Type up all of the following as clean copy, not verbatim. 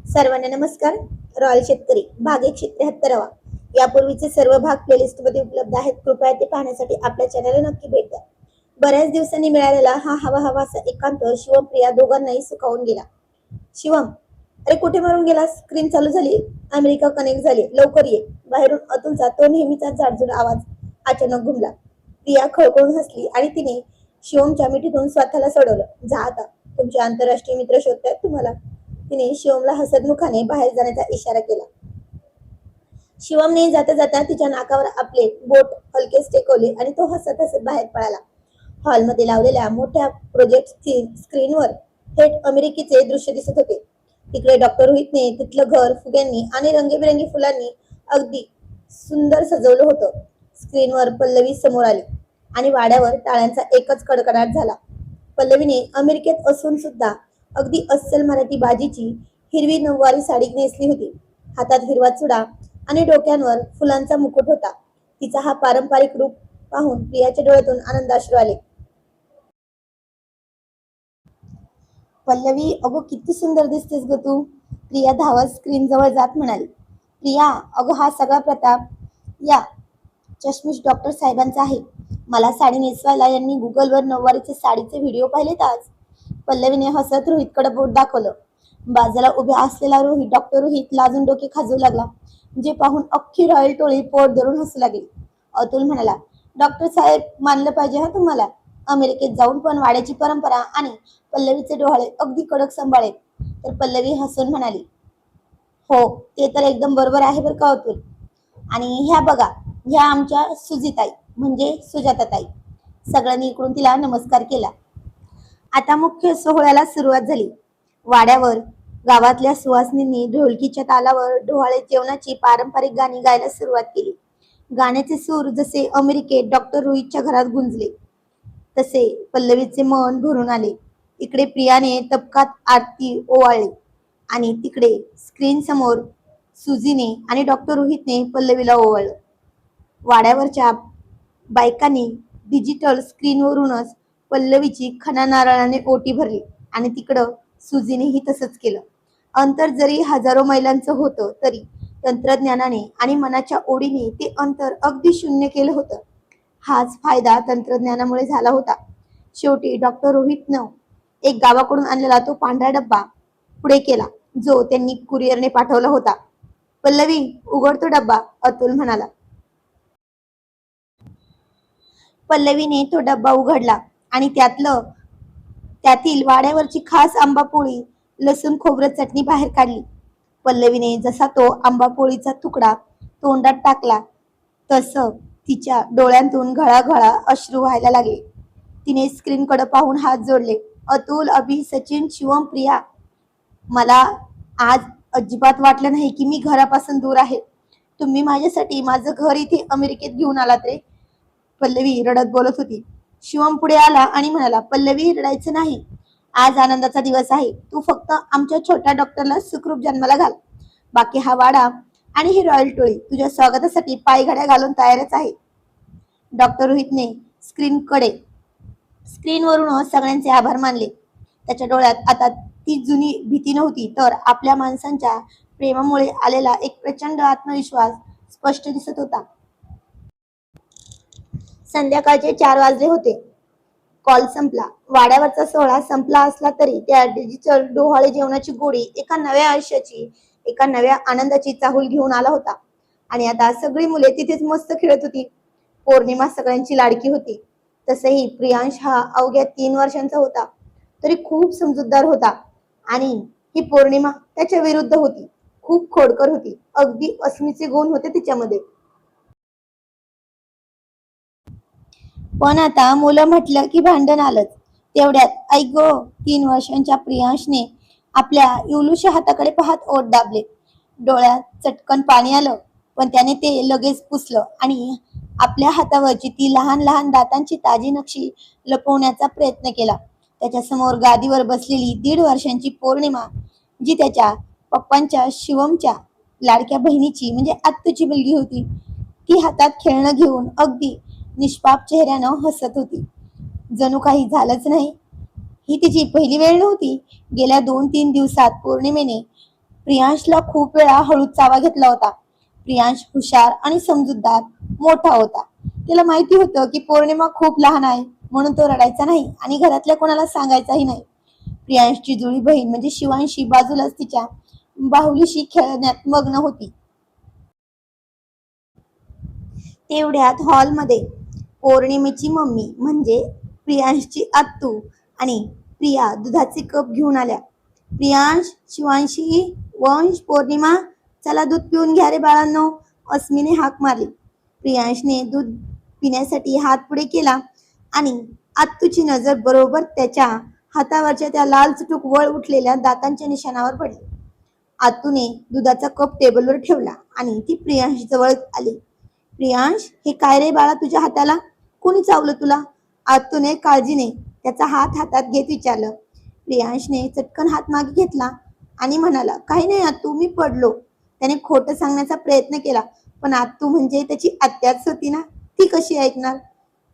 सर्वांना नमस्कार. रॉयल शेतकरी भाग 173 यापूर्वीचे सर्व भाग प्लेलिस्ट मध्ये उपलब्ध आहेत. कृपया ते पाहण्यासाठी आपल्या चॅनलला नक्की भेट द्या. बऱ्याच दिवसांनी मिळालेला हा हवा हवासा एकांत शिवम प्रिया दोघांनाही सुखावून गेला. शिवम, अरे कुठे मारून गेलास? स्क्रीन चालू झाली, अमेरिका कनेक्ट झाली, लवकर ये. बाहेरून अतुलचा तो नेहमीचा जाडजूड आवाज अचानक घुमला. प्रिया खळखळून हसली आणि तिने शिवमच्या मिठीतून स्वतःला सोडवलं. जा आता, तुमचे आंतरराष्ट्रीय मित्र शोधतायत तुम्हाला. तिने शिवमला हसतमुखाने बाहेर जाण्याचा इशारा केला. शिवमने जाता जाता तिच्या नाकावर आपले बोट हलकेच टेकवले आणि तो हसत हसत बाहेर पळाला. हॉलमध्ये लावलेल्या मोठ्या प्रोजेक्ट स्क्रीनवर थेट अमेरिकेचे दृश्य दिसत होते. तिकडे डॉक्टर रोहितने तिथलं घर फुग्यांनी आणि रंगीबेरंगी फुलांनी अगदी सुंदर सजवलं होतं. स्क्रीनवर पल्लवी समोर आली आणि वाड्यावर टाळ्यांचा एकच कडकडाट झाला. पल्लवीने अमेरिकेत असून सुद्धा अगदी अस्सल मराठी बाजीची हिरवी नऊवारी साडी नेसली होती. हातात हिरवा चुडा आणि डोक्यांवर फुलांचा मुकुट होता. तिचा हा पारंपरिक रूप पाहून प्रियाच्या डोळ्यातून आनंदाश्रू आले. पल्लवी, अगो किती सुंदर दिसतेस ग तू. प्रिया धावत स्क्रीन जवळ जात म्हणाली. प्रिया, अगो हा सगळा प्रताप या चष्मिश डॉक्टर साहेबांचा आहे. मला साडी नेसवायला यांनी गुगलवर नऊवारीचे साडीचे व्हिडिओ पाहिलेत आज. पल्लवीने हसत रोहितकडे बोट दाखवलं. बाजूला उभ्या असलेला डॉक्टर रोहित लाजून डोके खाजवू लागला, जे पाहून अख्खी रॉयल टोळी पोट धरून हसू लागली. अतुल म्हणाला, डॉक्टर साहेब, मानलं पाहिजे हा तुम्हाला. अमेरिकेत जाऊन पण वाड्याची परंपरा आणि पल्लवीचे डोहाळे अगदी कडक सांभाळेत. तर पल्लवी हसून म्हणाली, हो, ते तर एकदम बरोबर आहे बरं का अतुल. आणि ह्या बघा, ह्या आमच्या सुजिताई म्हणजे सुजाताताई. सगळ्यांनी इकडून तिला नमस्कार केला. आता मुख्य सोहळ्याला सुरुवात झाली. वाड्यावर गावातल्या सुवासिनींनी ढोलकीच्या तालावर डोहाळे जेवणाची पारंपरिक गाणी गायला सुरुवात केली. गाण्याचे सूर जसे अमेरिकेत डॉक्टर रोहितच्या घरात गुंजले, तसे पल्लवीचे मन भरून आले. इकडे प्रियाने तबकात आरती ओवाळली आणि तिकडे स्क्रीन समोर सुजीने आणि डॉक्टर रोहितने पल्लवीला ओवाळलं. वाड्यावरच्या बायकांनी डिजिटल स्क्रीनवरूनच पल्लवीची खणा नारळाने ओटी भरली आणि तिकडं सुजीनेही तसंच केलं. अंतर जरी हजारो मैलांचं होतं तरी तंत्रज्ञानाने आणि मनाच्या ओढीने ते अंतर अगदी शून्य केलं होतं. हाच फायदा तंत्रज्ञानामुळे झाला होता. शेवटी डॉक्टर रोहितनं एक गावाकडून आणलेला तो पांढरा डब्बा पुढे केला, जो त्यांनी कुरिअरने पाठवला होता. पल्लवी, उघडतो डब्बा, अतुल म्हणाला. पल्लवीने तो डब्बा उघडला आणि त्यातील वाड्यावरची खास आंबा पोळी, लसूण खोबरं चटणी बाहेर काढली. पल्लवीने जसा तो आंबा पोळीचा तुकडा तोंडात टाकला तसं तिच्या डोळ्यांतून घळाघळा अश्रू व्हायला लागले. तिने स्क्रीनकडे पाहून हात जोडले. अतुल, अभि, सचिन, शिवम, प्रिया, मला आज अजिबात वाटलं नाही की मी घरापासून दूर आहे. तुम्ही माझ्यासाठी माझं घर इथे अमेरिकेत घेऊन आलात रे. पल्लवी रडत बोलत होती. शिवम पुढे आला आणि म्हणाला, पल्लवी, रडायचं नाही. आज आनंदाचा दिवस आहे. तू फक्त आमच्या छोट्या डॉक्टरला सुखरूप जन्माला घाल. बाकी हा वाडा आणि ही रॉयल टोळी तुझ्या स्वागतासाठी पायघड्या घालून तयारच आहे. डॉक्टर रोहितने स्क्रीनवरून सगळ्यांचे आभार मानले. त्याच्या डोळ्यात आता ती जुनी भीती नव्हती, तर आपल्या माणसांच्या प्रेमामुळे आलेला एक प्रचंड आत्मविश्वास स्पष्ट दिसत होता. संध्याकाळचे 4 वाजले होते. कॉल संपला. वाड्यावरचा सोहळा संपला असला तरी त्या डिजिटल डोहाळे जेवणाची गोडी एका नव्या आयुष्याची, एका नव्या आनंदाची चाहूल घेऊन आला होता. आणि आता सगळी मुले तिथेच मस्त खेळत होती. पौर्णिमा सगळ्यांची लाडकी होती. तसेही प्रियांश हा अवघ्या 3 वर्षांचा होता, तरी खूप समजूतदार होता. आणि ही पौर्णिमा त्याच्या विरुद्ध होती. खूप खोडकर होती. अगदी अस्मीचे गुण होते तिच्यामध्ये. पण आता मुलं म्हटलं की भांडण आलंच. तेवढ्यात ऐक गो, 3 वर्षांच्या प्रियांशने आपल्या इवलूच्या हाताकडे पाहत ओठ दाबले. डोळ्यात चटकन पाणी आलं, पण त्याने ते लगेच पुसलं आणि आपल्या हातावरची ती लहान लहान दातांची ताजी नक्षी लपवण्याचा प्रयत्न केला. त्याच्या समोर गादीवर बसलेली 1.5 वर्षांची पौर्णिमा, जी त्याच्या पप्पांच्या शिवमच्या लाडक्या बहिणीची म्हणजे आत्तूची मुलगी होती, ती हातात खेळणं घेऊन अगदी निष्पाप चेहऱ्यानं हसत होती. जणू काही झालंच नाही. ही तिची पहिली वेळ नव्हती. गेल्या 2-3 दिवसात पौर्णिमेने प्रियांशला खूप वेळा हळूच चावा घेतला होता. प्रियांश हुशार आणि समजूतदार मोठा होता. त्याला माहिती होतं की पौर्णिमा खूप लहान आहे, म्हणून तो रडायचा नाही आणि घरातल्या कोणाला सांगायचाही नाही. प्रियांशची जुळी बहीण म्हणजे शिवांशी बाजूलाच तिच्या बाहुलीशी खेळण्यात मग्न होती. तेवढ्यात हॉलमध्ये पौर्णिमेची मम्मी म्हणजे प्रियांशची आत्तू आणि प्रिया दुधाचे कप घेऊन आल्या. प्रियांश, शिवांशी, वंश, पौर्णिमा, चला दूध पिऊन घ्या रे बाळांनो, अस्मीने हाक मारली. प्रियांशने दूध पिण्यासाठी हात पुढे केला आणि आत्तूची नजर बरोबर त्याच्या हातावरच्या त्या लाल चुटूक वळ उठलेल्या दातांच्या निशाणावर पडली. आत्तूने दुधाचा कप टेबलवर ठेवला आणि ती प्रियांश जवळ आली. प्रियांश, हे काय रे बाळा तुझ्या हाताला? कोणी चावलं तुला? आत्तूने काळजीने त्याचा हात हातात घेत विचारलं. प्रियांशने चटकन हात मागे घेतला आणि म्हणाला, काही नाही आत्तू, मी पडलो. त्याने खोटं सांगण्याचा प्रयत्न केला, पण आत्तू म्हणजे त्याची आत्याच होती ना, ती कशी ऐकणार?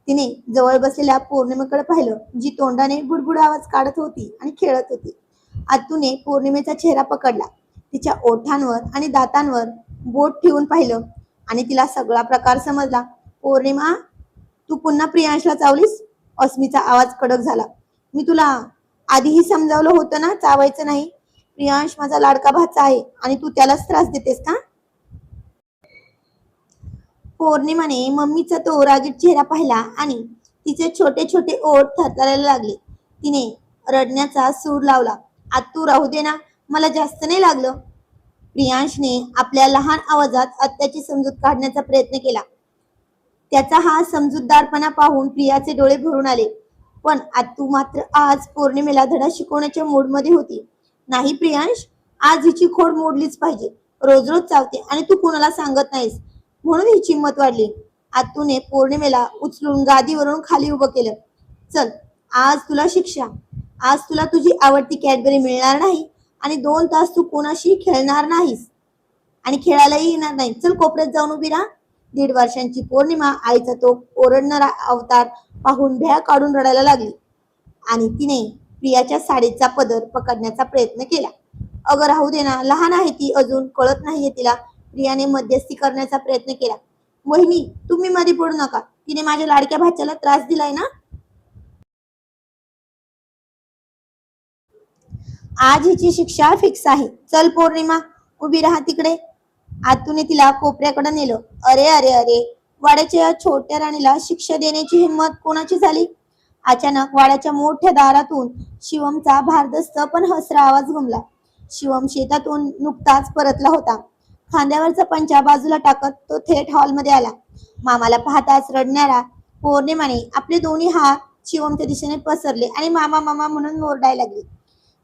तिने जवळ बसलेल्या पौर्णिमेकडे पाहिलं, जी तोंडाने बुडबुड आवाज काढत होती आणि खेळत होती. आत्तूने पौर्णिमेचा चेहरा पकडला, तिच्या ओठांवर आणि दातांवर बोट ठेवून पाहिलं आणि तिला सगळा प्रकार समजला. पौर्णिमा, तू पुन्हा प्रियांशला चावलीस? अस्मीचा आवाज कडक झाला. मी तुला आधीही समजावलं होतं ना, चावायचं नाही. प्रियांश माझा लाडका भाचा आहे आणि तू त्यालाच त्रास देतेस का? पौर्णिमाने मम्मीचा तो रागीट चेहरा पाहिला आणि तिचे छोटे छोटे ओठ थरथरायला लागले. तिने रडण्याचा सूर लावला. आत्तू, राहू दे ना, मला जास्त नाही लागलं. प्रियांशने आपल्या लहान आवाजात आत्याची समजूत काढण्याचा प्रयत्न केला. त्याचा हा समजूतदारपणा पाहून प्रियाचे डोळे भरून आले. पण आत्तू मात्र आज पौर्णिमेला धडा शिकवण्याच्या मूडमध्ये होती. नाही प्रियांश, आज हिची खोड मोडलीच पाहिजे. रोज रोज चावते आणि तू कुणाला सांगत नाहीस, म्हणून हिची हिंमत वाढली. आत्तूने पौर्णिमेला उचलून गादीवरून खाली उभं केलं. चल, आज तुला शिक्षा. आज तुला तुझी आवडती कॅडबरी मिळणार नाही आणि 2 तास तू कोणाशी खेळणार नाहीस आणि खेळायलाही येणार नाही. चल, कोपऱ्यात जाऊन उभी राहा. 1.5 वर्षांची पौर्णिमा आईचा तो ओरडणारा अवतार पाहून भ्या काढून रडायला लागली आणि तिने प्रियाच्या साडीचा पदर पकडण्याचा प्रयत्न केला. अगं राहू दे ना, लहान आहे ती, अजून कळत नाहीये तिला. प्रियाने मध्यस्थी करण्याचा प्रयत्न केला. वहिनी, तुम्ही मध्ये पडू नका, तिने माझ्या लाडक्या भाच्याला त्रास दिलाय ना. आज हिची शिक्षा फिक्स आहे. चल पौर्णिमा, उभी राहा तिकडे. आतूने तिला कोपऱ्याकडे नेलं. अरे अरे अरे, वाड्याच्या छोट्या राणीला शिक्षा देण्याची हिंमत कोणाची झाली? अचानक वाड्याच्या मोठ्या दारातून शिवमचा भारदस्त पण हसरा आवाज घुमला. शिवम शेतातून नुकताच परतला होता. खांद्यावरचा पंचा बाजूला टाकत तो थेट हॉलमध्ये आला. मामाला पाहताच रडणाऱ्या पौर्णिमाने आपले दोन्ही हात शिवमच्या दिशेने पसरले आणि मामा मामा म्हणून ओरडायला लागली.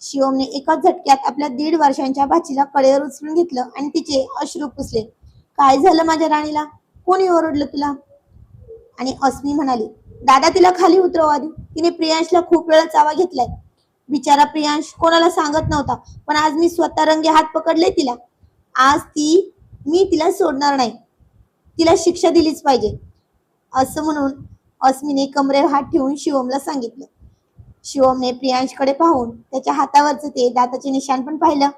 शिवमने एकाच झटक्यात आपल्या 1.5 वर्षांच्या भाचीला कडेवर उचलून घेतलं आणि तिचे अश्रू पुसले. काय झालं माझ्या राणीला? कोणी ओरडलं तुला? आणि अस्मी म्हणाली, दादा तिला खाली उतरव आधी, तिने प्रियांशला खूप वेळा चावा घेतलाय. बिचारा प्रियांश कोणाला सांगत नव्हता, पण आज मी स्वतः रंगे हात पकडले तिला. आज मी तिला सोडणार नाही. तिला शिक्षा दिलीच पाहिजे, असं म्हणून अस्मीने कमरेवर हात ठेवून शिवमला सांगितलं. शिवमने प्रियांशकडे पाहून त्याच्या हातावरचं ते दाताचे निशाण पण पाहिलं.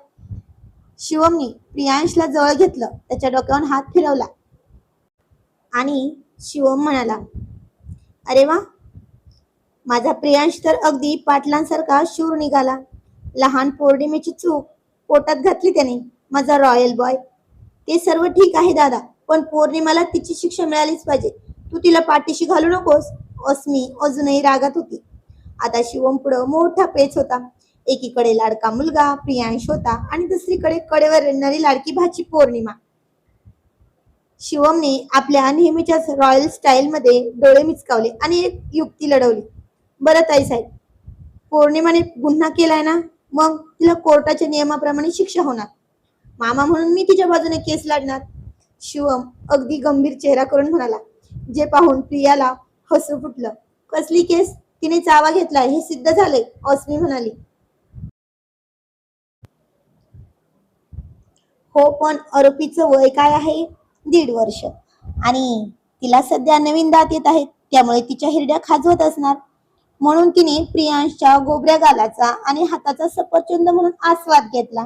शिवमने प्रियांशला जवळ घेतलं, त्याच्या डोक्यावर हात फिरवला आणि शिवम म्हणाला, अरे वा, माझा प्रियांश तर अगदी पाटलांसारखा शूर निघाला. लहान पौर्णिमेची चूक पोटात घातली त्याने, माझा रॉयल बॉय. ते सर्व ठीक आहे दादा, पण पौर्णिमाला तिची शिक्षा मिळालीच पाहिजे. तू तिला पाठीशी घालू नकोस. अस्मी अजूनही रागात होती. आता शिवम पुढं मोठा पेच होता. एकीकडे लाडका मुलगा प्रियांश होता आणि दुसरीकडे कडेवर रडणारी लाडकी भाची पौर्णिमा. शिवमने आपल्या नेहमीच्याच रॉयल स्टाईल मध्ये डोळे मिचकावले आणि एक युक्ती लढवली. बरं ताईसाहेब, पौर्णिमाने गुन्हा केलाय ना, मग तिला कोर्टाच्या नियमाप्रमाणे शिक्षा होणार. मामा म्हणून मी तिच्या बाजूने केस लढणार. शिवम अगदी गंभीर चेहरा करून म्हणाला, जे पाहून प्रियाला हसू फुटलं. कसली केस? तिने चावा घेतलाय हे सिद्ध झाले, अस्मी म्हणाली. हो, पण आरोपीचं वय काय आहे? 1.5 वर्ष. आणि तिला सध्या नवीन दात येत आहेत, त्यामुळे तिच्या हिरड्या खाजवत असणार. म्हणून तिने प्रियांशच्या गोबऱ्या गालाचा आणि हाताचा सफरचंद म्हणून आस्वाद घेतला.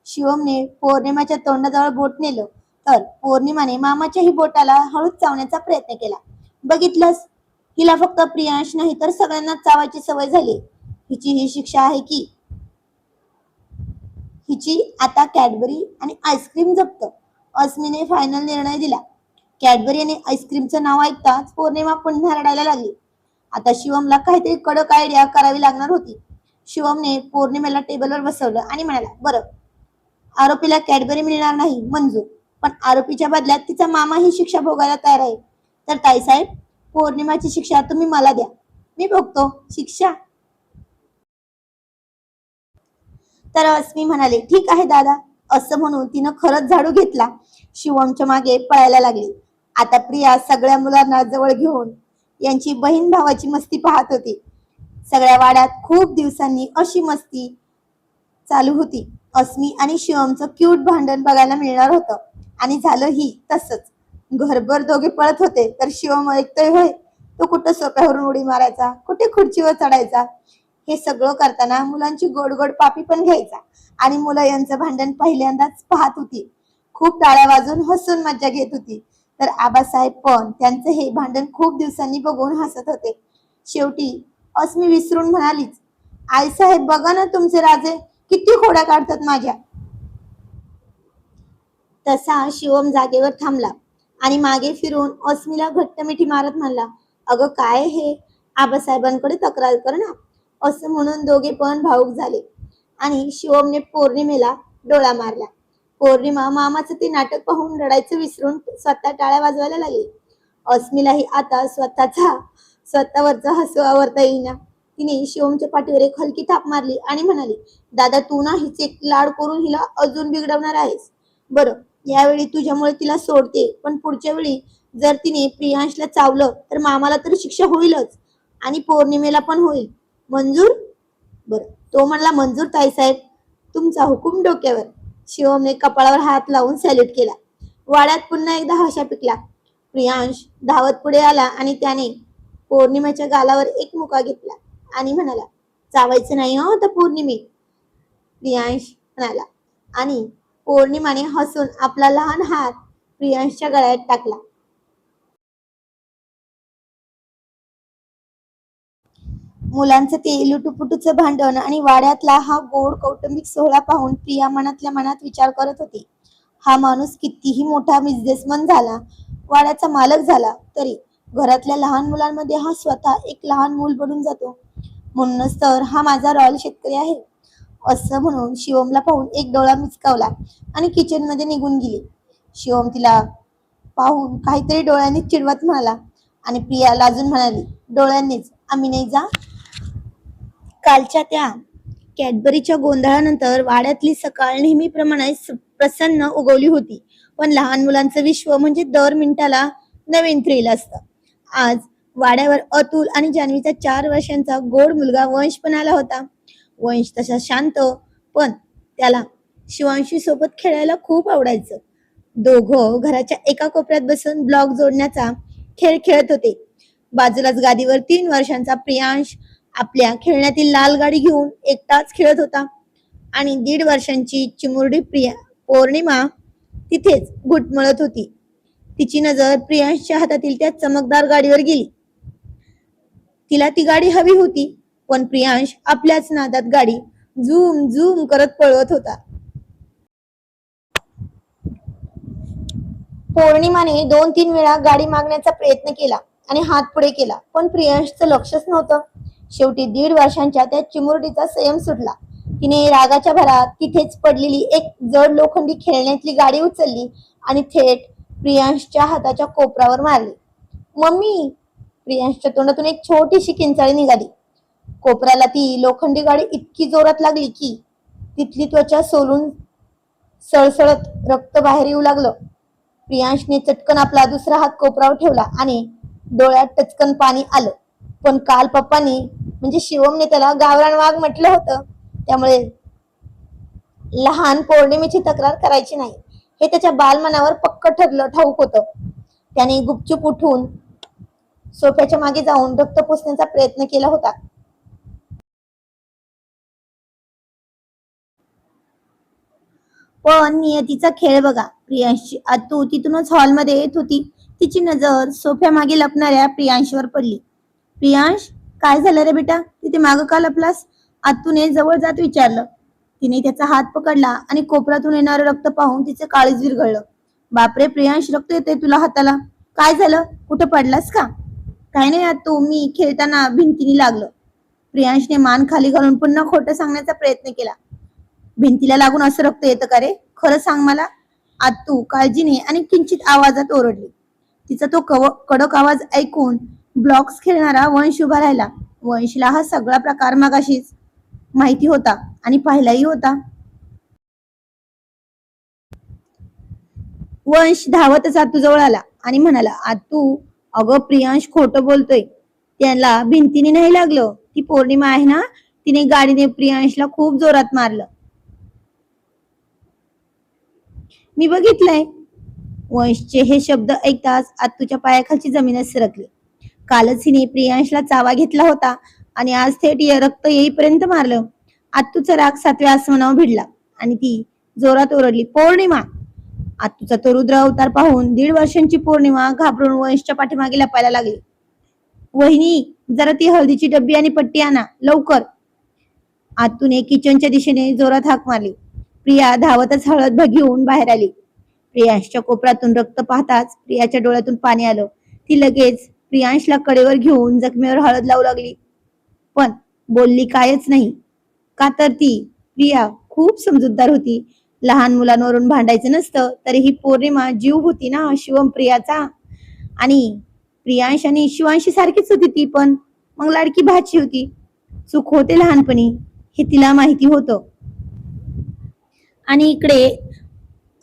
शिवमने पौर्णिमाच्या तोंडाजवळ बोट नेलं तर पौर्णिमाने मामाच्याही बोटाला हळूच चावण्याचा प्रयत्न केला. बघितलंस, हिला फक्त प्रियांश नाही तर सगळ्यांना चावायची सवय झाली. हिची ही शिक्षा आहे की हिची आता कॅडबरी आणि आईस्क्रीम जप्त. अस्मीने फायनल निर्णय दिला. कॅडबरी आणि आईस्क्रीमचं नाव ऐकताच पौर्णिमा पुन्हा रडायला लागली. आता शिवमला काहीतरी कडक आयडिया करावी लागणार होती. शिवमने पौर्णिमेला टेबलवर बसवलं आणि म्हणाला, बरं, आरोपीला कॅडबरी मिळणार नाही मंजूर, पण आरोपीच्या बदल्यात तिचा मामा ही शिक्षा भोगायला तयार आहे. तर ताईसाहेब, पौर्णिमाची शिक्षा तुम्ही मला द्या, मी बघतो शिक्षा. तर अस्मी म्हणाले, ठीक आहे दादा. असं म्हणून तिनं खरंच झाडू घेतला. शिवमच्या मागे पळायला लागली. आता प्रिया सगळ्या मुलांना जवळ घेऊन यांची बहीण भावाची मस्ती पाहत होती. सगळ्या वाड्यात खूप दिवसांनी अशी मस्ती चालू होती. अस्मी आणि शिवमचं क्यूट भांडण बघायला मिळणार होतं. आणि झालं ही तसंच. घरभर दोघे पळत होते तर शिवम ऐकतोय होय, तो कुठं सोप्यावरून उडी मारायचा, कुठे खुर्चीवर चढायचा. हे सगळं करताना मुलांची गोड गोड पापी पण घ्यायचा. आणि मुलं यांचं भांडण पहिल्यांदाच पाहत होती. खूप टाळ्या वाजून हसून मज्जा घेत होती. तर आबासाहेब पण त्यांचं हे भांडण खूप दिवसांनी बघून हसत होते. शेवटी अस्मी विसरून म्हणालीच, आईसाहेब बघा ना तुमचे राजे किती खोड्या काढतात माझ्या. तसा शिवम जागेवर थांबला आणि मागे फिरून अस्मीला घट्ट मिठी मारत म्हणला, अगं काय हे, आबासाहेबांकडे तक्रार कर ना. असं म्हणून दोघे पण भाऊक झाले आणि शिवमने पौर्णिमेला डोळा मारला. पौर्णिमा मामाचं ते नाटक पाहून रडायचं विसरून स्वतः टाळ्या वाजवायला लागली. अस्मीलाही आता स्वतःवरचा हसू आवरता येईना. तिने शिवमच्या पाठीवर एक हलकी थाप मारली आणि म्हणाली, दादा तू ना हिचे लाड करून हिला अजून बिघडवणार आहेस. बरं, यावेळी तुझ्यामुळे तिला सोडते, पण पुढच्या वेळी जर तिने प्रियांशला चावलं तर मामाला तर शिक्षा होईलच आणि पौर्णिमेला पण होईल. मंजूर? बरं, तो म्हणला मंजूर ताईसाहेब, तुमचा हुकूम डोक्यावर. शिवमने कपाळावर हात लावून सॅल्यूट केला. वाड्यात पुन्हा एकदा हशा पिकला. प्रियांश धावत पुढे आला आणि त्याने पौर्णिमेच्या गालावर एक मुका घेतला आणि म्हणाला, चावायचं नाही हो तर पौर्णिमे. प्रियांश म्हणाला आणि पौर्णिमाने हसून आपला लहान हात प्रियांशच्या गळ्यात टाकला. मुलांचं ते लुटुपुटूचं भांडण आणि वाड्यातला हा गोड कौटुंबिक सोहळा पाहून प्रिया मनातल्या मनात विचार करत होती, हा माणूस कितीही मोठा बिझनेसमन झाला, वाड्याचा मालक झाला, तरी घरातल्या लहान मुलांमध्ये हा स्वतः एक लहान मूल बनून जातो. म्हणूनच तर हा माझा रॉयल शेतकरी आहे. असं म्हणून शिवमला पाहून एक डोळा मिचकावला आणि किचन मध्ये निघून गेली. शिवम तिला पाहून काहीतरी डोळ्यांनी चिडवत म्हणाला आणि प्रिया लाजून म्हणाली, डोळ्यांनीच? आम्ही नाही जा. कालच्या त्या कॅडबरीच्या गोंधळानंतर वाड्यातली सकाळ नेहमीप्रमाणे प्रसन्न उगवली होती. पण लहान मुलांचं विश्व म्हणजे दर मिनिटाला नवीन थ्रिल असतं. आज वाड्यावर अतुल आणि जान्हवीचा 4 वर्षांचा गोड मुलगा वंश पण आला होता. वंश तसा शांत, पण त्याला शिवांशी सोबत खेळायला खूप आवडायचं. दोघं घराच्या एका कोपऱ्यात बसून ब्लॉक जोडण्याचा खेळ खेळत होते. बाजूलाच गादीवर 3 वर्षांचा प्रियांश आपल्या खेळण्यातील लाल गाडी घेऊन एकटाच खेळत होता आणि 1.5 वर्षांची चिमुरडी पौर्णिमा तिथेच घुटमळत होती. तिची नजर प्रियांशच्या हातातील त्या चमकदार गाडीवर गेली. तिला ती गाडी हवी होती, पण प्रियांश आपल्याच नादात गाडी झूम झूम करत पळवत होता. पौर्णिमाने 2-3 वेळा गाडी मागण्याचा प्रयत्न केला आणि हात पुढे केला, पण प्रियांशचं लक्षच नव्हतं. शेवटी 1.5 वर्षांच्या त्या चिमुरडीचा संयम सुटला. तिने रागाच्या भरात तिथेच पडलेली एक जड लोखंडी खेळण्यातली गाडी उचलली आणि थेट प्रियांशच्या हाताच्या कोपरावर मारली. मम्मी! प्रियांशच्या तोंडातून एक छोटीशी किंचाळी निघाली. कोपऱ्याला ती लोखंडी गाडी इतकी जोरात लागली की तिथली त्वचा सोलून सळसळत रक्त बाहेर येऊ लागलं. प्रियांशने चटकन आपला दुसरा हात कोपरावर ठेवला आणि डोळ्यात टचकन पाणी आलं. पण काल पप्पांनी म्हणजे शिवमने त्याला गावरान वाघ म्हटलं होतं, त्यामुळे लहान पौर्णिमेची तक्रार करायची नाही हे त्याच्या बालमनावर पक्क ठरलं ठाऊक होतं. त्याने गुपचूप उठून सोफ्याच्या मागे जाऊन रक्त पुसण्याचा प्रयत्न केला होता. पण नियतीचा खेळ बघा. प्रियांशी आतू तिथूनच हॉलमध्ये येत होती. तिची नजर सोफ्या मागे लपणाऱ्या प्रियांशवर पडली. प्रियांश, काय झालं रे बेटा? तिथे मागं का लपलास? आतूने जवळ जात विचारलं. तिने त्याचा हात पकडला आणि कोपऱ्यातून येणारं रक्त पाहून तिचे काळीज विरघळलं. बापरे प्रियांश, रक्त येते तुला हाताला. काय झालं? कुठे पडलास का? काय नाही आतू, मी खेळताना भिंतीने लागलं. प्रियांशने मान खाली घालून पुन्हा खोटं सांगण्याचा प्रयत्न केला. भिंतीला लागून असं रक्त येतं का रे? खरं सांग मला. आतू काळजीने आणि किंचित आवाजात ओरडली. तिचा तो कडक आवाज ऐकून ब्लॉक्स खेळणारा वंश उभा राहिला. वंशला हा सगळा प्रकार मगाशीच माहिती होता आणि पाहिलाही होता. वंश धावतच आतू जवळ आला आणि म्हणाला, आतू, अगं प्रियांश खोटं बोलतोय. त्याला भिंतीने नाही लागलं. ती पौर्णिमा आहे ना, तिने गाडीने प्रियांशला खूप जोरात मारलं. मी बघितलंय. वंशचे हे शब्द ऐकताच आत्तूच्या पायाखालची जमीनच सरकली. कालच हिने प्रियांशला चावा घेतला होता आणि आज थेट रक्त येईपर्यंत मारलं. आत्तूचा राग 7व्या आसमानावर भिडला आणि ती जोरात ओरडली, पौर्णिमा. आत्तूचा तो रुद्र अवतार पाहून 1.5 वर्षांची पौर्णिमा घाबरून वंशच्या पाठीमागे लपायला लागली. वहिनी, जरा ती हळदीची डब्बी आणि पट्टी आणा लवकर. आत्तूने किचनच्या दिशेने जोरात हाक मारली. प्रिया धावतच हळद घेऊन बाहेर आली. प्रियांशच्या कोपऱ्यातून रक्त पाहताच प्रियाच्या डोळ्यातून पाणी आलं. ती लगेच प्रियांशला कडेवर घेऊन जखमेवर हळद लावू लागली, पण बोलली कायच नाही. का तर ती प्रिया खूप समजूतदार होती. लहान मुलांवरून भांडायचं नसतं. तरी ही पौर्णिमा जीव होती ना शिवम प्रियाचा. आणि प्रियांश आणि शिवांशी सारखीच होती ती पण. मग लाडकी भाची होती. चूक होते लहानपणी, हे तिला माहिती होतं. आणि इकडे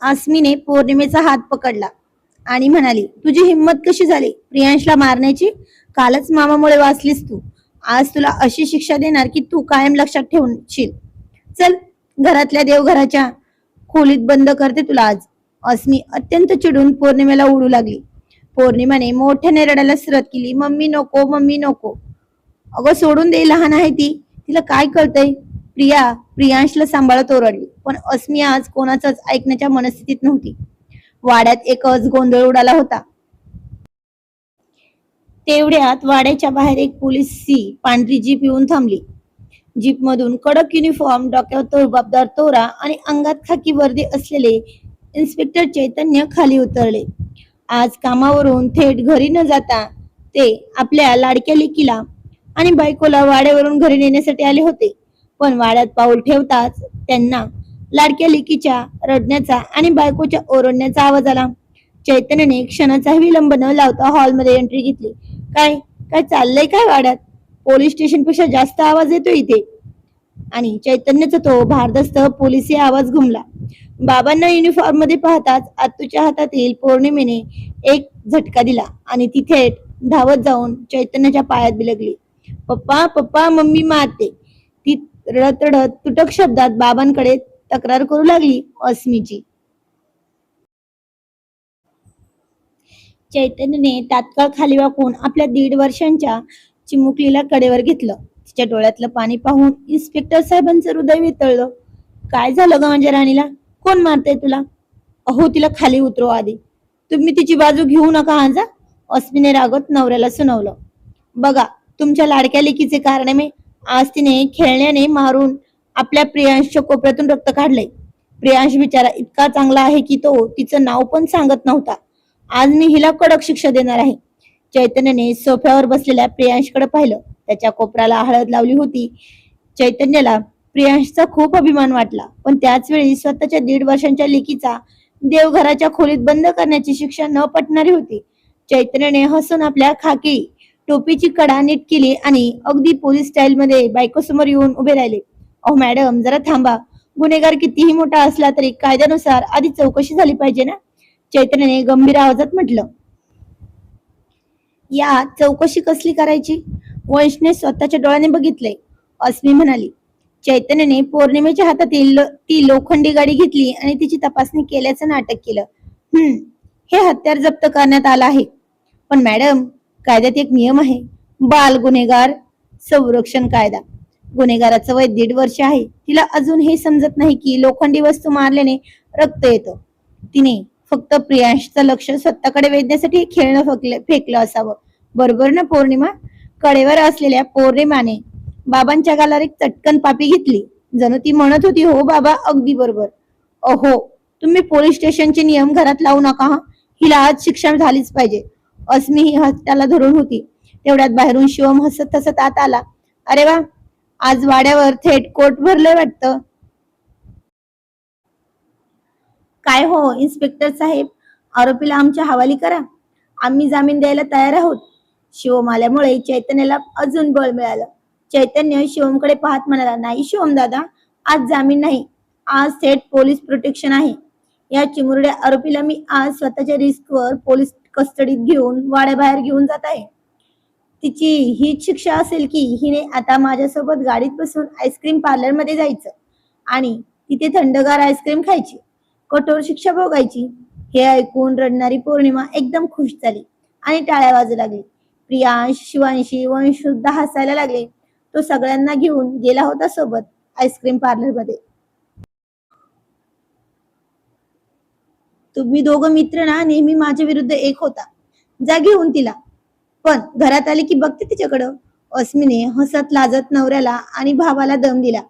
अस्मीने पौर्णिमेचा हात पकडला आणि म्हणाली, तुझी हिंमत कशी झाली प्रियांशला मारण्याची? कालच मामामुळे वाचलीस तू. आज तुला अशी शिक्षा देणार की तू कायम लक्षात ठेवशील. चल, घरातल्या देवघराच्या खोलीत बंद करते तुला आज. अस्मी अत्यंत चिडून पौर्णिमेला उडू लागली. पौर्णिमाने मोठ्याने रडायला सुरुवात केली. मम्मी नको, मम्मी नको. अगं सोडून दे, लहान आहे ती, तिला काय कळतंय? प्रिया प्रियांशला सांभाळत ओरडली. पण अस्मी आज कोणाचंच ऐकण्याच्या मनस्थितीत नव्हती. वाड्यात एकच गोंधळ उडाला होता. तेवढ्यात वाड्याच्या बाहेर एक पोलिसची पांढरी जीप येऊन थांबली. जीप मधून कडक युनिफॉर्म, डोक्यावर तोरबाबदार तोरा आणि अंगात खाकी वर्दी असलेले इन्स्पेक्टर चैतन्य खाली उतरले. आज कामावरून थेट घरी न जाता ते आपल्या लाडक्या लेकीला आणि बायकोला वाड्यावरून घरी नेण्यासाठी आले होते. पण वाड्यात पाऊल ठेवताच त्यांना लाडक्या लेकीच्या रडण्याचा आणि बायकोच्या ओरडण्याचा आवाज आला. चैतन्यने क्षणाचाही विलंब न लावता हॉलमध्ये एंट्री घेतली. काय काय चाललंय काय वाड्यात? पोलीस स्टेशन पेक्षा जास्त आवाज येतो इथे. आणि चैतन्याचा तो भारदस्त पोलिसी आवाज घुमला. बाबांना युनिफॉर्म मध्ये पाहताच आत्तूच्या हातातील पौर्णिमेने एक झटका दिला आणि ती थेट धावत जाऊन चैतन्याच्या पायात बिलगली. पप्पा पप्पा, मम्मी मारते. ती रडत रडत तुटक शब्दात बाबांकडे तक्रार करू लागली. अस्मीची. चैतन्यने तात्काळ खाली वाकून आपल्या 1.5 वर्षांच्या चिमुकलीला कडेवर घेतलं. तिच्या डोळ्यातलं पाणी पाहून इन्स्पेक्टर साहेबांचं हृदय वितळलं. काय झालं ग माझ्या राणीला? कोण मारतय तुला? अहो, तिला खाली उतरवा आधी. तुम्ही तिची बाजू घेऊ नका आजा. अस्मीने रागत नवऱ्याला सुनावलं. बघा, तुमच्या लाडक्या लेकीचे कारनामे. आज तिने खेळण्याने मारून आपल्या प्रियांशच्या कोपऱ्यातून रक्त काढलंय. प्रियांश बिचारा इतका चांगला आहे की तो तिचं नाव पण सांगत नव्हता. आज मी हिला कडक शिक्षा देणार आहे. चैतन्यने सोफ्यावर बसलेल्या प्रियांशकडे पाहिलं. त्याच्या कोपऱ्याला हळद लावली होती. चैतन्याला प्रियांशचा खूप अभिमान वाटला, पण त्याच वेळी स्वतःच्या 1.5 वर्षांच्या लेकीचा देवघराच्या खोलीत बंद करण्याची शिक्षा न पटणारी होती. चैतन्यने हसून आपल्या खाकी टोपीची कडा नीट केली आणि अगदी पोलीस स्टाईल मध्ये बायकोसमोर येऊन उभे राहिले. अहो मॅडम, जरा थांबा. गुन्हेगार कितीही मोठा असला तरी कायद्यानुसार आधी चौकशी झाली पाहिजे ना, चैतन्याने गंभीर आवाजात म्हटलं. या चौकशी कसली करायची? वंशने स्वतःच्या डोळ्याने बघितले. अस्मी म्हणाली. चैतन्याने पौर्णिमेच्या हातातील ती लोखंडी गाडी घेतली आणि तिची तपासणी केल्याचं नाटक केलं. हे हत्यार जप्त करण्यात आलं आहे. पण मॅडम, कायद्यात एक नियम आहे, बाल गुन्हेगार संरक्षण कायदा. गुन्हेगाराचं वय 1.5 वर्ष आहे. तिला अजून हे समजत नाही की लोखंडी वस्तू मारल्याने रक्त येतं. तिने फक्त प्रियांशचं लक्ष स्वतःकडे वेधण्यासाठी खेळणं फेकलं असावं. बरोबर ना पौर्णिमा? कडेवर असलेल्या पौर्णिमाने बाबांच्या गालावर एक चटकन पापी घेतली. जणू ती म्हणत होती, हो बाबा, अगदी बरोबर. अहो, तुम्ही पोलीस स्टेशनचे नियम घरात लावू नका हा. हिला आज शिक्षा झालीच पाहिजे. अस्मी ही हत्याला धरून होती. तेवढ्यात बाहेरून शिवम हसत हसत आत आला. अरे वा, आज वाड्यावर थेट कोर्ट भरलंय वाटतं. काय हो इन्स्पेक्टर साहेब, आरोपीला आमच्या हवाली करा. आम्ही जामीन द्यायला तयार आहोत. शिवम आल्यामुळे चैतन्याला अजून बळ मिळालं. चैतन्य शिवमकडे पाहत म्हणाला, नाही शिवम दादा, आज जामीन नाही. आज थेट पोलीस प्रोटेक्शन आहे. या चिमुरड्या आरोपीला मी आज स्वतःच्या रिस्कवर पोलीस कस्टडीत घेऊन वाड्याबाहेर घेऊन जात आहे. तिची हीच शिक्षा असेल की हिने आता माझ्यासोबत गाडीत बसून आईस्क्रीम पार्लर मध्ये जायचं आणि तिथे थंडगार आईस्क्रीम खायची, कठोर शिक्षा भोगायची. हे ऐकून रडणारी पौर्णिमा एकदम खुश झाली आणि टाळ्या वाजू लागली. प्रियांश, शिवांशी, वंश सुद्धा हसायला लागले. तो सगळ्यांना घेऊन गेला होता सोबत आईस्क्रीम पार्लर मध्ये. तुम्ही दोघं मित्र ना नेहमी माझ्या विरुद्ध एक होता. जा घेऊन तिला. पण घरात आले की बघते तिच्याकडं. अस्मीने हसत लाजत नवऱ्याला आणि भावाला दम दिला.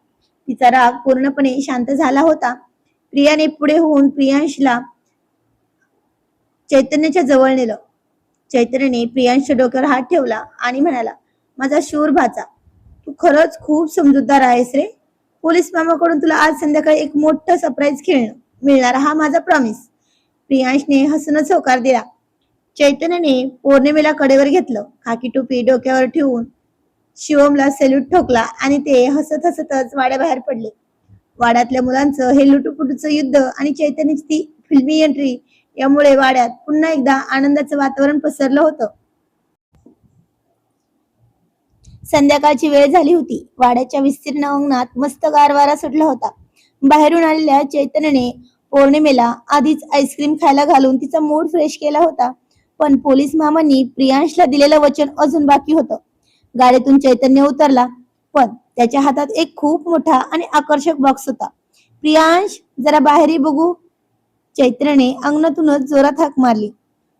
तिचा राग पूर्णपणे शांत झाला होता. प्रियाने पुढे होऊन प्रियांशला चैतन्याच्या जवळ नेलं. चैतन्याने प्रियांशच्या डोक्यावर हात ठेवला आणि म्हणाला, माझा शूर भाचा, तू खरंच खूप समजूतदार आहेस रे. पोलीस मामाकडून तुला आज संध्याकाळी एक मोठं सरप्राईज खेळणं मिळणार, हा माझा प्रॉमिस. प्रियांशने हसूनच होकार दिला. चैतन्याने पौर्णिमेला कडेवर घेतलं. खाकी टोपी डोक्यावर ठेवून शिवमला सेल्यूट ठोकला आणि ते हसत हसतच वाड्याबाहेर पडले. वाड्यातल्या मुलांचं हे लुटुपुटूचं युद्ध आणि चैतन्याची ती फिल्मी एंट्री यामुळे वाड्यात पुन्हा एकदा आनंदाचं वातावरण पसरलं होतं. संध्याकाळची वेळ झाली होती. वाड्याच्या विस्तीर्ण अंगणात मस्त गारवारा सुटला होता. बाहेरून आलेल्या चैतन्याने पौर्णिमेला आधीच आईस्क्रीम खायला घालून तिचा मूड फ्रेश केला होता. पण पोलीस मामांनी प्रियांशला दिलेलं वचन अजून बाकी होतं. गाडीतून चैतन्य उतरला, पण त्याच्या हातात एक खूप मोठा आणि आकर्षक बॉक्स होता. प्रियांश, जरा बाहेर बघू. चैतन्याने अंगणातूनच जोरात हाक मारली.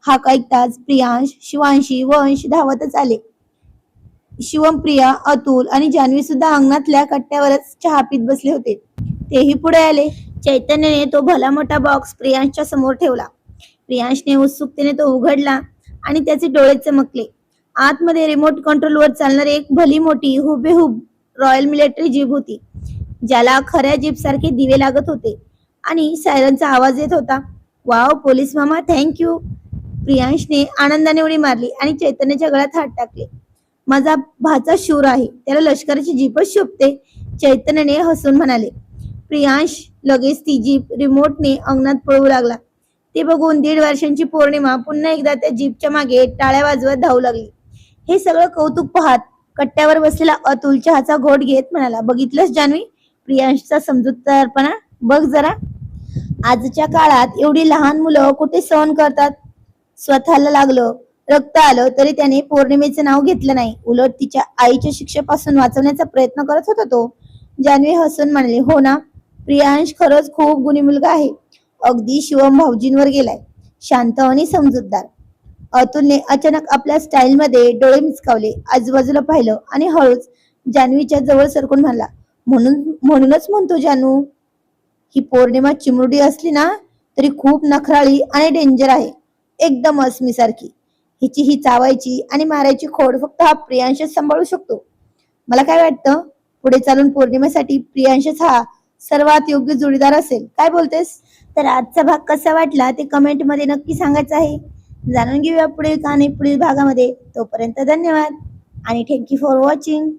हाक ऐकताच प्रियांश, शिवांशी, वंश धावतच आले. शिवम, प्रिया, अतुल आणि जान्हवी सुद्धा अंगणातल्या कट्ट्यावरच चहा पीत बसले होते. तेही पुढे आले. चैतन्याने तो भला मोठा बॉक्स प्रियांशच्या समोर ठेवला. प्रियांशने उत्सुकतेने तो उघडला आणि त्याचे डोळे चमकले. आतमध्ये रिमोट कंट्रोलवर चालणारी एक भली मोठी हुबेहूब रॉयल मिलिटरी जीप होती, ज्याला खऱ्या जीप सारखे दिवे लागत होते आणि सायरनचा आवाज येत होता. वाव पोलीस मामा, थँक्यू. प्रियांशने आनंदाने उडी मारली आणि चैतन्याच्या गळ्यात हात टाकले. माझा भाचा शूर आहे, त्याला लष्कराची जीपच शोभते, चैतन्याने हसून म्हणाले. प्रियांश लगेच ती जीप रिमोटने अंगणात पळवू लागला. ते बघून 1.5 वर्षांची पौर्णिमा पुन्हा एकदा त्या जीपच्या मागे टाळ्या वाजवत धावू लागली. हे सगळं कौतुक पाहत कट्ट्यावर बसलेला अतुल चहाचा घोट घेत म्हणाला, बघितलंस जान्हवी, प्रियांशचा समजूतदारपणा बघ जरा. आजच्या काळात एवढी लहान मुलं कुठे सहन करतात. स्वतःला लागलं, रक्त आलं तरी त्याने पौर्णिमेचं नाव घेतलं नाही. उलट तिच्या आईच्या शिक्षेपासून वाचवण्याचा प्रयत्न करत होता तो. जान्हवी हसून म्हणाली, हो ना, प्रियांश खरंच खूप गुणी मुलगा आहे. अगदी शिवम भाऊजींवर गेलाय, शांत आणि समजूतदार. अतुलने अचानक आपल्या स्टाईल मध्ये डोळे मिचकावले, आजूबाजूला पाहिलं आणि हळूच जान्हवीच्या जवळ सरकून म्हणला, म्हणूनच म्हणतो जानू, ही पौर्णिमा चिमुरडी असली ना तरी खूप नखराळी आणि डेंजर आहे, एकदम अस्मी सारखी. हिची ही चावायची आणि मारायची खोड फक्त हा प्रियांशच सांभाळू शकतो. मला काय वाटतं, पुढे चालून पौर्णिमेसाठी प्रियांशच हा सर्वात योग्य जोडीदार असेल. काय बोलतेस? तर आजचा भाग कसा वाटला ते कमेंट मध्ये नक्की सांगायचं आहे. जाणून घेऊया पुढील कहाणी पुढील भागामध्ये. तोपर्यंत धन्यवाद आणि थँक्यू फॉर वॉचिंग.